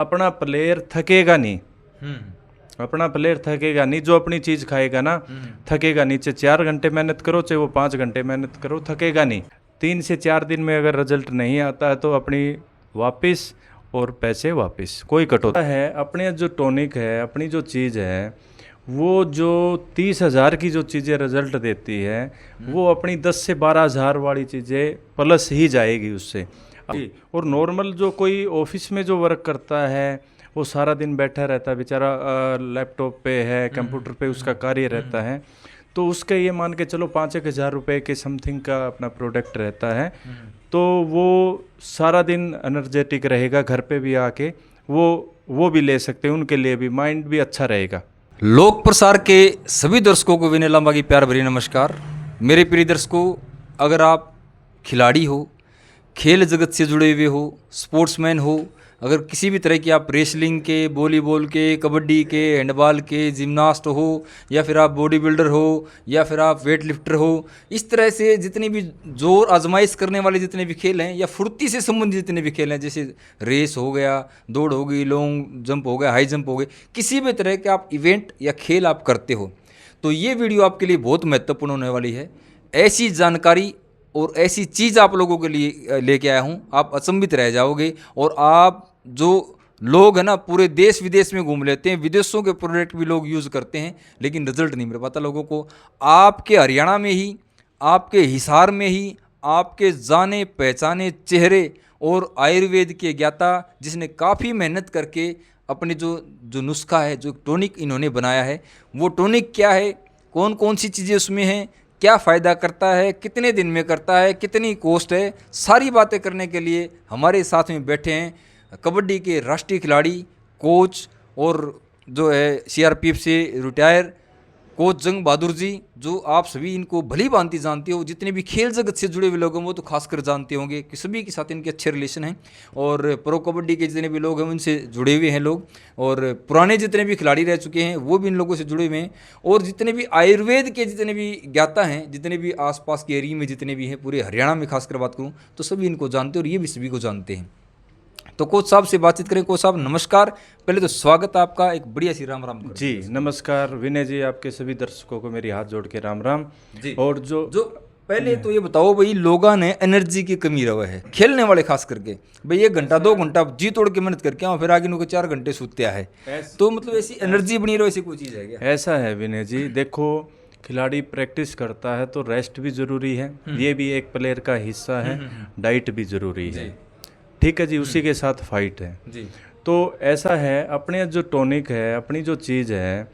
अपना प्लेयर थकेगा नहीं। हम्म अपना प्लेयर थकेगा नहीं, जो अपनी चीज़ खाएगा ना थकेगा नहीं। चाहे 4 घंटे मेहनत करो, चाहे वो 5 घंटे मेहनत करो, थकेगा नहीं। 3 से 4 दिन में अगर रिजल्ट नहीं आता है तो अपनी वापस और पैसे वापस, कोई कटौती है। अपने जो टॉनिक है, अपनी जो चीज़ है, वो जो 30,000 की जो चीज़ें रिजल्ट देती है, वो अपनी 10 से 12 हज़ार वाली चीज़ें प्लस ही जाएगी उससे। और नॉर्मल जो कोई ऑफिस में जो वर्क करता है, वो सारा दिन बैठा रहता है बेचारा, लैपटॉप पे है, कंप्यूटर पे उसका कार्य रहता है, तो उसके ये मान के चलो 5-1 हज़ार रुपये के समथिंग का अपना प्रोडक्ट रहता है, तो वो सारा दिन एनर्जेटिक रहेगा। घर पे भी आके वो भी ले सकते हैं, उनके लिए भी माइंड भी अच्छा रहेगा। लोक प्रसार के सभी दर्शकों को विनय लांबा की प्यार भरी नमस्कार। मेरे प्रिय दर्शकों, अगर आप खिलाड़ी हो, खेल जगत से जुड़े हुए हो, स्पोर्ट्समैन हो, अगर किसी भी तरह की आप रेसलिंग के, वॉलीबॉल के, कबड्डी के, हैंडबॉल के जिम्नास्ट हो, या फिर आप बॉडी बिल्डर हो, या फिर आप वेट लिफ्टर हो, इस तरह से जितनी भी जोर आजमाइश करने वाले जितने भी खेल हैं, या फुर्ती से संबंधित जितने भी खेल हैं, जैसे रेस हो गया, दौड़ हो गई, लॉन्ग जंप हो गया, हाई जंप हो गई, किसी भी तरह के आप इवेंट या खेल आप करते हो, तो ये वीडियो आपके लिए बहुत महत्वपूर्ण होने वाली है। ऐसी जानकारी और ऐसी चीज़ आप लोगों के लिए लेके आया हूँ, आप अचंभित रह जाओगे। और आप जो लोग हैं ना, पूरे देश विदेश में घूम लेते हैं, विदेशों के प्रोडक्ट भी लोग यूज़ करते हैं, लेकिन रिजल्ट नहीं मिल पाता लोगों को। आपके हरियाणा में ही, आपके हिसार में ही, आपके जाने पहचाने चेहरे और आयुर्वेद के ज्ञाता, जिसने काफ़ी मेहनत करके अपने जो जो नुस्खा है, जो टॉनिक इन्होंने बनाया है, वो टॉनिक क्या है, कौन कौन सी चीज़ें उसमें हैं, क्या फ़ायदा करता है, कितने दिन में करता है, कितनी कॉस्ट है, सारी बातें करने के लिए हमारे साथ में बैठे हैं कबड्डी के राष्ट्रीय खिलाड़ी, कोच और जो है सीआरपीएफ से रिटायर कोच जंग बहादुर जी, जो आप सभी इनको भली भांति जानते हो। जितने भी खेल जगत से जुड़े हुए लोग हैं वो तो खासकर जानते होंगे कि सभी के साथ इनके अच्छे रिलेशन हैं, और प्रो कबड्डी के जितने भी लोग हैं उनसे जुड़े हुए हैं लोग, और पुराने जितने भी खिलाड़ी रह चुके हैं वो भी इन लोगों से जुड़े हुए हैं, और जितने भी आयुर्वेद के जितने भी ज्ञाता हैं, जितने भी आसपास के एरिया में जितने भी हैं, पूरे हरियाणा में खासकर बात करूँ तो सभी इनको जानते हैं, और ये भी सभी को जानते हैं। तो कोच साहब से बातचीत करें। कोच साहब नमस्कार, पहले तो स्वागत है आपका, एक बढ़िया सी राम राम जी नमस्कार विनय जी, आपके सभी दर्शकों को मेरी हाथ जोड़ के राम राम जी। और जो पहले तो ये बताओ भाई, लोगों ने एनर्जी की कमी रहा है, खेलने वाले खास करके, भाई 1 घंटा 2 घंटा जी तोड़ के मेहनत करके आओ, फिर आगे नुके 4 घंटे सोते है, तो मतलब ऐसी एनर्जी बनी रहो, ऐसी कोई चीज़ है क्या? ऐसा है विनय जी, देखो खिलाड़ी प्रैक्टिस करता है तो रेस्ट भी ज़रूरी है, ये भी एक प्लेयर का हिस्सा है, डाइट भी ज़रूरी है, ठीक है जी, उसी के साथ फाइट है जी। तो ऐसा है, अपने जो टॉनिक है, अपनी जो चीज़ है,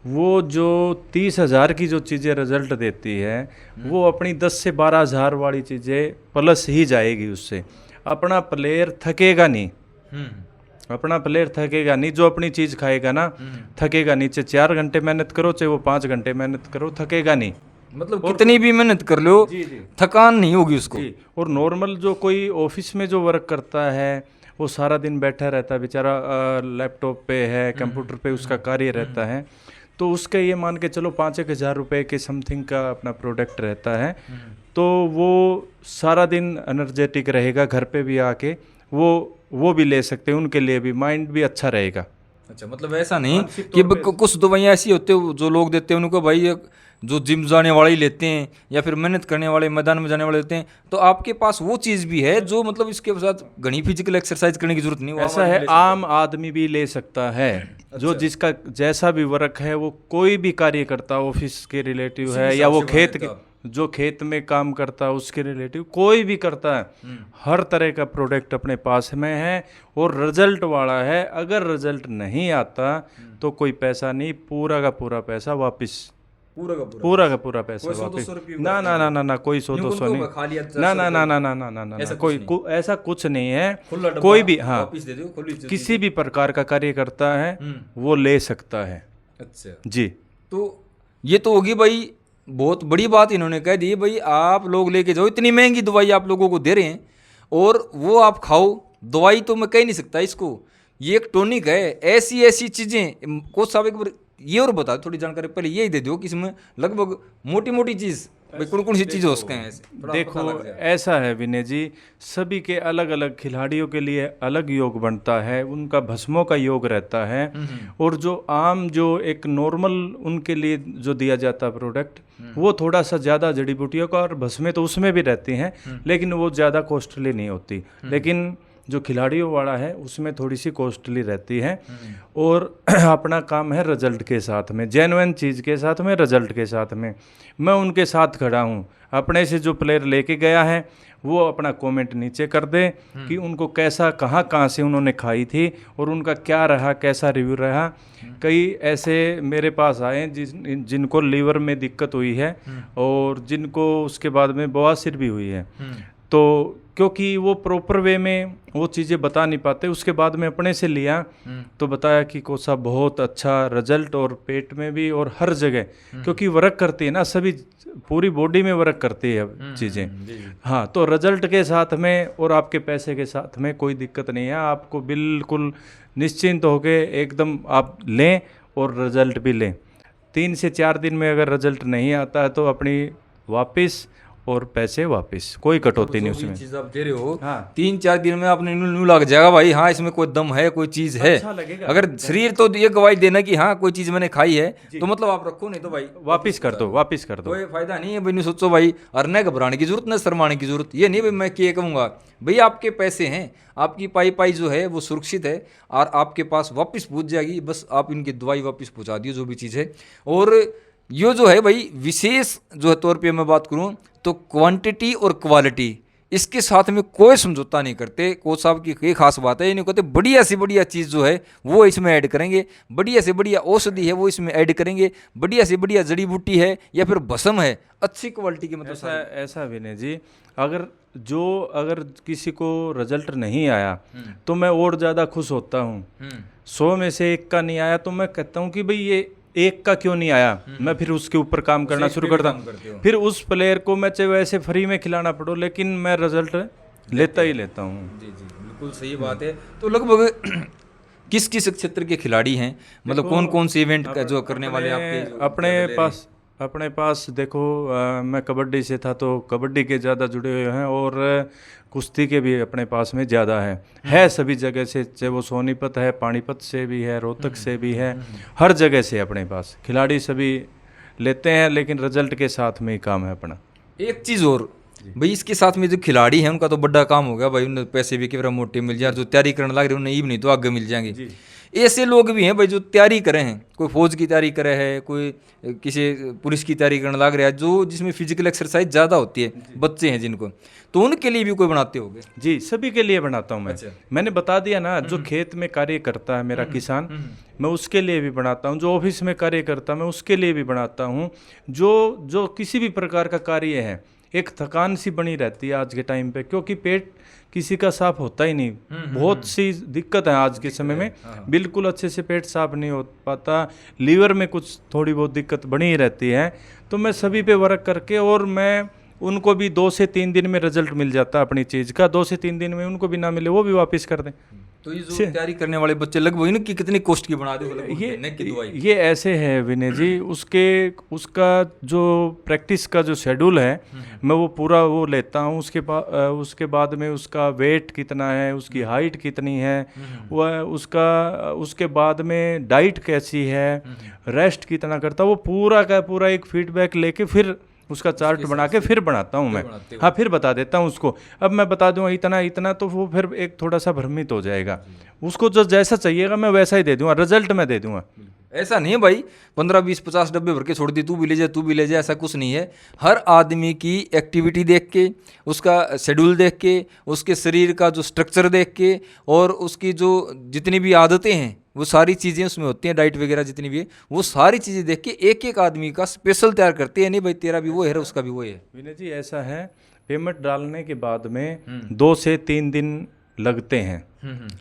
वो जो 30,000 की जो चीज़ें रिजल्ट देती है, वो अपनी 10 से 12 हज़ार वाली चीज़ें प्लस ही जाएगी उससे। अपना प्लेयर थकेगा नहीं। अपना प्लेयर थकेगा नहीं, जो अपनी चीज़ खाएगा ना थकेगा नहीं। चाहे 4 घंटे मेहनत करो, चाहे वो 5 घंटे मेहनत करो, थकेगा नहीं। मतलब कितनी भी मेहनत कर लो, थकान नहीं होगी उसको। और नॉर्मल जो कोई ऑफिस में जो वर्क करता है, वो सारा दिन बैठा रहता है बेचारा, लैपटॉप पे है, कंप्यूटर पे उसका कार्य रहता है, तो उसके ये मान के चलो 5-1 हज़ार रुपये के समथिंग का अपना प्रोडक्ट रहता है, तो वो सारा दिन एनर्जेटिक रहेगा। घर पे भी आके वो भी ले सकते हैं, उनके लिए भी माइंड भी अच्छा रहेगा। अच्छा, मतलब ऐसा नहीं कि कुछ दवाइयाँ ऐसी होती है जो लोग देते हैं उनको, भाई जो जिम जाने वाले ही लेते हैं, या फिर मेहनत करने वाले, मैदान में जाने वाले लेते हैं, तो आपके पास वो चीज़ भी है जो मतलब इसके साथ घनी फिजिकल एक्सरसाइज करने की जरूरत नहीं। ऐसा है, आम आदमी भी ले सकता है। जो जिसका जैसा भी वर्क है, वो कोई भी कार्य करता, ऑफिस के रिलेटिव है, या वो जो खेत में काम करता है उसके रिलेटिव कोई भी करता है, हर तरह का प्रोडक्ट अपने पास में है और रिजल्ट वाला है। अगर रिजल्ट नहीं आता तो कोई पैसा नहीं, पूरा का पूरा पैसा वापस, पूरा का पूरा पैसा वापस। ना ना ना ना ना, कोई 100-200 नहीं, ना ना ना ना ना ना ना ना, कोई ऐसा कुछ नहीं है। कोई भी, हाँ, किसी भी प्रकार का कार्य करता है वो ले सकता है। अच्छा जी, तो ये तो होगी भाई, बहुत बड़ी बात इन्होंने कह दी भाई, आप लोग लेके जाओ, इतनी महंगी दवाई आप लोगों को दे रहे हैं और वो आप खाओ। दवाई तो मैं कह नहीं सकता इसको, ये एक टॉनिक है। ऐसी ऐसी चीज़ें कोच साहब एक बार ये और बता, थोड़ी जानकारी पहले यही दे दो कि इसमें लगभग मोटी मोटी चीज़ भाई कौन कौन सी चीज़ हो सके हैं ऐसे थोड़ा पता देखो लग जाए। ऐसा है विनय जी, सभी के अलग अलग खिलाड़ियों के लिए अलग योग बनता है, उनका भस्मों का योग रहता है। और जो आम जो एक नॉर्मल उनके लिए जो दिया जाता है प्रोडक्ट, वो थोड़ा सा ज़्यादा जड़ी बूटियों का और भस्में तो उसमें भी रहती हैं, लेकिन वो ज़्यादा कॉस्टली नहीं होती। लेकिन जो खिलाड़ियों वाला है उसमें थोड़ी सी कॉस्टली रहती है। और अपना काम है रिजल्ट के साथ में, जेन्युइन चीज़ के साथ में, रिजल्ट के साथ में। मैं उनके साथ खड़ा हूँ। अपने से जो प्लेयर लेके गया है वो अपना कमेंट नीचे कर दे कि उनको कैसा कहाँ से उन्होंने खाई थी और उनका क्या रहा, कैसा रिव्यू रहा। कई ऐसे मेरे पास आए जिनको लीवर में दिक्कत हुई है और जिनको उसके बाद में बवासीर भी हुई है। तो क्योंकि वो प्रॉपर वे में वो चीज़ें बता नहीं पाते, उसके बाद में अपने से लिया तो बताया कि कोसा बहुत अच्छा रिजल्ट, और पेट में भी और हर जगह, क्योंकि वर्क करती है ना, सभी पूरी बॉडी में वर्क करती है चीज़ें। हाँ, तो रिजल्ट के साथ में और आपके पैसे के साथ में कोई दिक्कत नहीं है। आपको बिल्कुल निश्चिंत होके एकदम आप लें और रिजल्ट भी लें। 3 से 4 दिन में अगर रिजल्ट नहीं आता है तो अपनी वापस और पैसे वापस, कोई कटौती नहीं उसमें। चीज आप दे रहे हो हाँ। 3-4 दिन में आपने न्यू लग जाएगा भाई, हाँ इसमें कोई दम है, कोई चीज है। अच्छा लगेगा। अगर शरीर तो ये गवाही देना कि हाँ कोई चीज मैंने खाई है तो मतलब आप रखो, नहीं तो भाई वापस कर दो, वापस कर दो। कोई फायदा नहीं है भाई। नहीं सोचो भाई, और न घबराने की जरूरत, न शर्माने की जरूरत। ये नहीं भाई मैं क्या कहूँगा, भाई आपके पैसे हैं, आपकी पाई जो है वो सुरक्षित है और आपके पास वापस पहुंच जाएगी। बस आप इनकी दवाई वापस पहुंचा दियो, जो भी चीज़ है। और ये जो है भाई विशेष जो है तौर पे मैं बात करूं तो क्वांटिटी और क्वालिटी, इसके साथ में कोई समझौता नहीं करते। कोच साहब की ये खास बात है, ये नहीं कहते बढ़िया से बढ़िया चीज़ जो है वो इसमें ऐड करेंगे, बढ़िया से बढ़िया औषधि है वो इसमें ऐड करेंगे, बढ़िया से बढ़िया जड़ी बूटी है या फिर भस्म है, अच्छी क्वालिटी की। मतलब ऐसा विनय जी, अगर किसी को रिजल्ट नहीं आया तो मैं और ज़्यादा खुश होता हूँ। 100 में से 1 का नहीं आया तो मैं कहता हूँ कि भाई ये 1 का क्यों नहीं आया, मैं फिर उसके ऊपर काम करना शुरू करता हूँ। फिर उस प्लेयर को मैं चाहे वैसे फ्री में खिलाना पड़ो, लेकिन मैं रिजल्ट लेता ही लेता हूँ। जी जी बिल्कुल सही बात है। तो लगभग किस किस क्षेत्र के खिलाड़ी हैं, मतलब कौन कौन से इवेंट का जो करने वाले आपके अपने पास देखो, मैं कबड्डी से था तो कबड्डी के ज़्यादा जुड़े हुए हैं, और कुश्ती के भी अपने पास में ज़्यादा है सभी जगह से, चाहे वो सोनीपत है, पानीपत से भी है, रोहतक से भी है, हर जगह से अपने पास खिलाड़ी सभी लेते हैं, लेकिन रिजल्ट के साथ में ही काम है अपना। एक चीज़ और भाई, इसके साथ में जो खिलाड़ी हैं उनका तो बड़ा काम हो गया भाई, उन्हें पैसे भी केवल मोटे मिल जाए, जो तैयारी करने लग रहे हैं उन्हें नहीं तो आगे मिल जाएंगे। ऐसे लोग भी हैं भाई जो तैयारी करे हैं, कोई फौज की तैयारी करे है, कोई किसी पुलिस की तैयारी करने लग रहा है, जो जिसमें फिजिकल एक्सरसाइज ज़्यादा होती है, बच्चे हैं जिनको, तो उनके लिए भी कोई बनाते होंगे? जी, सभी के लिए बनाता हूँ मैं। अच्छा। मैंने बता दिया ना, जो खेत में कार्य करता है मेरा किसान, मैं उसके लिए भी बनाता हूँ। जो ऑफिस में कार्य करता है मैं उसके लिए भी बनाता हूँ। जो किसी भी प्रकार का कार्य है, एक थकान सी बनी रहती है आज के टाइम पे, क्योंकि पेट किसी का साफ होता ही नहीं। बहुत सी दिक्कत है आज के समय में, बिल्कुल अच्छे से पेट साफ नहीं हो पाता, लीवर में कुछ थोड़ी बहुत दिक्कत बनी ही रहती है। तो मैं सभी पे वर्क करके, और मैं उनको भी 2 से 3 दिन में रिजल्ट मिल जाता है अपनी चीज़ का। 2 से 3 दिन में उनको भी ना मिले वो भी वापस कर दें। तो ये जो तैयारी करने वाले बच्चे लगभग इनकी कितनी कॉस्ट की बना दो? ये ऐसे है विनय जी, उसका जो प्रैक्टिस का जो शेड्यूल है मैं वो पूरा वो लेता हूँ। उसके बाद में उसका वेट कितना है, उसकी हाइट कितनी है, वह उसके बाद में डाइट कैसी है, रेस्ट कितना करता, वो पूरा का पूरा एक फीडबैक लेके फिर उसका चार्ट बना के फिर बनाता हूँ मैं। हाँ, फिर बता देता हूँ उसको। अब मैं बता दूंगा इतना इतना, तो वो फिर एक थोड़ा सा भ्रमित हो जाएगा। उसको जो जैसा चाहिएगा मैं वैसा ही दे दूंगा, रिजल्ट मैं दे दूंगा। ऐसा नहीं है भाई 15 20 50 डब्बे भर के छोड़ दी, तू भी ले जा तू भी ले जा, ऐसा कुछ नहीं है। हर आदमी की एक्टिविटी देख के, उसका शेड्यूल देख के, उसके शरीर का जो स्ट्रक्चर देख के, और उसकी जो जितनी भी आदतें हैं वो सारी चीज़ें उसमें होती हैं, डाइट वगैरह जितनी भी है, वो सारी चीज़ें देख के एक एक आदमी का स्पेशल तैयार करते हैं। नहीं भाई तेरा भी वो है, उसका भी वो है। विनय जी ऐसा है, पेमेंट डालने के बाद में 2 से 3 दिन लगते हैं।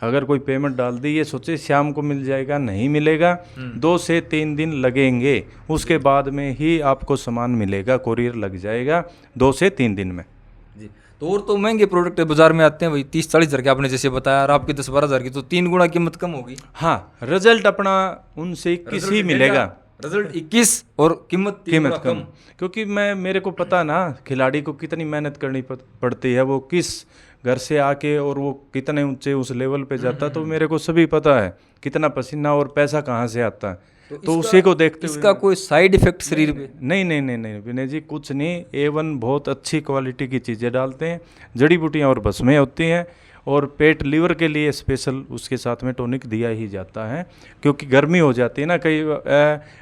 अगर कोई पेमेंट डाल दी, ये सोचे शाम को मिल जाएगा, नहीं मिलेगा, 2 से 3 दिन लगेंगे। उसके बाद में ही आपको सामान मिलेगा, कोरियर लग जाएगा 2 से 3 दिन में। जी, और तो महंगे प्रोडक्ट बाजार में आते हैं भाई 30-40 हज़ार के, आपने जैसे बताया, और आपके 10-12 हज़ार की, तो 3 गुना कीमत कम होगी। हाँ, रिजल्ट अपना उनसे 21 ही मिलेगा। रिजल्ट 21 और कीमत 3 कीमत गुना कम, क्योंकि मेरे को पता ना खिलाड़ी को कितनी मेहनत करनी पड़ती है, वो किस घर से आके और वो कितने ऊंचे उस लेवल पे जाता है, तो मेरे को सभी पता है कितना पसीना और पैसा कहाँ से आता है, तो उसी को देखते हुए इसका कोई साइड इफेक्ट शरीर में? नहीं नहीं नहीं नहीं विनय जी, कुछ नहीं। A1 बहुत अच्छी क्वालिटी की चीज़ें डालते हैं, जड़ी बूटियाँ और भस्में होती हैं, और पेट लीवर के लिए स्पेशल उसके साथ में टॉनिक दिया ही जाता है, क्योंकि गर्मी हो जाती है ना, कई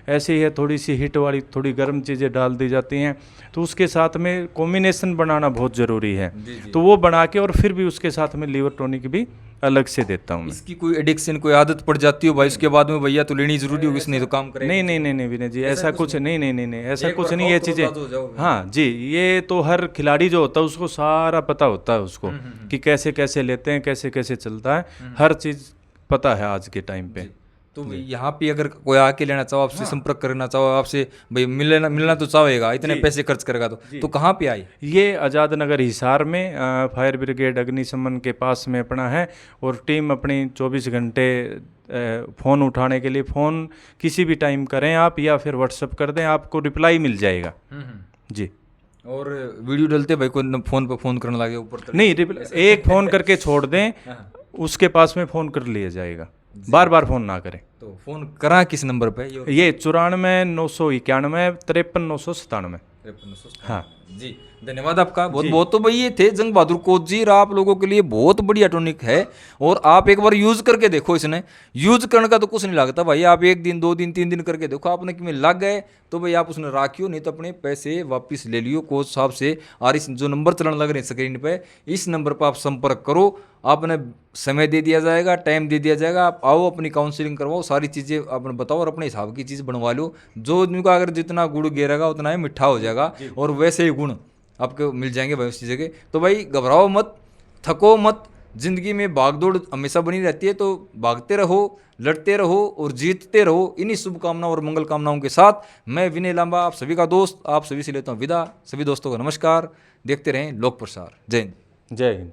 ऐसे ही है थोड़ी सी हिट वाली थोड़ी गर्म चीज़ें डाल दी जाती हैं, तो उसके साथ में कॉम्बिनेशन बनाना बहुत ज़रूरी है। तो वो बना के और फिर भी उसके साथ में लीवर टॉनिक भी अलग से देता हूँ मैं। इसकी कोई एडिक्शन, कोई आदत पड़ जाती हो भाई, उसके बाद में भैया तो लेनी जरूरी होगी, इसने तो काम करेगा? नहीं नहीं नहीं नहीं विनय जी, ऐसा कुछ नहीं नहीं नहीं नहीं, ऐसा एक कुछ बार नहीं, खाओ ये तो चीज़ें, बता दो जाओ। हाँ जी, ये तो हर खिलाड़ी जो होता है उसको सारा पता होता है उसको कि कैसे कैसे लेते हैं, कैसे कैसे चलता है, हर चीज़ पता है आज के टाइम पे। तो यहाँ पे अगर कोई आके लेना चाहो, आपसे संपर्क करना चाहो, आपसे भाई मिलना तो चाहेगा, इतने पैसे खर्च करेगा तो कहाँ पे आए? ये आज़ाद नगर हिसार में फायर ब्रिगेड अग्निशमन के पास में अपना है, और टीम अपनी 24 घंटे फ़ोन उठाने के लिए, फ़ोन किसी भी टाइम करें आप, या फिर व्हाट्सअप कर दें, आपको रिप्लाई मिल जाएगा जी। और वीडियो डलते भाई को फोन पर फोन करने लगे ऊपर तक? नहीं, एक फ़ोन करके छोड़ दें, उसके पास में फ़ोन कर लिया जाएगा, बार बार फ़ोन ना करें। तो फोन करा किस नंबर पे? ये 94 991 53 997। हाँ जी, धन्यवाद आपका बहुत बहुत। तो भाई ये थे जंग बहादुर कोच जी, और आप लोगों के लिए बहुत बढ़िया टॉनिक है, और आप एक बार यूज करके देखो। इसने यूज करने का तो कुछ नहीं लगता भाई, आप 1 दिन 2 दिन 3 दिन करके देखो, आपने कि में लग गए तो भाई आप उसने राखियो, नहीं तो अपने पैसे वापस ले लियो कोच साहब से। और इस जो नंबर चलन लग रहे हैं स्क्रीन पे, इस नंबर पर आप संपर्क करो, आपने समय दे दिया जाएगा, टाइम दे दिया जाएगा, आप आओ अपनी काउंसलिंग करवाओ, सारी चीज़ें आपने बताओ और अपने हिसाब की चीज़ बनवा लो। जो आदमी का अगर जितना गुड़ गिरेगा उतना ही मिठा हो जाएगा, और वैसे ही गुण आपको मिल जाएंगे भाई उस चीज़ के। तो भाई घबराओ मत, थको मत, जिंदगी में भागदौड़ हमेशा बनी रहती है, तो भागते रहो, लड़ते रहो और जीतते रहो। इन्हीं शुभकामनाओं और मंगल कामनाओं के साथ मैं विनय लांबा, आप सभी का दोस्त, आप सभी से लेता हूँ विदा। सभी दोस्तों को नमस्कार, देखते रहें लोक प्रसार। जय हिंद। जय हिंद।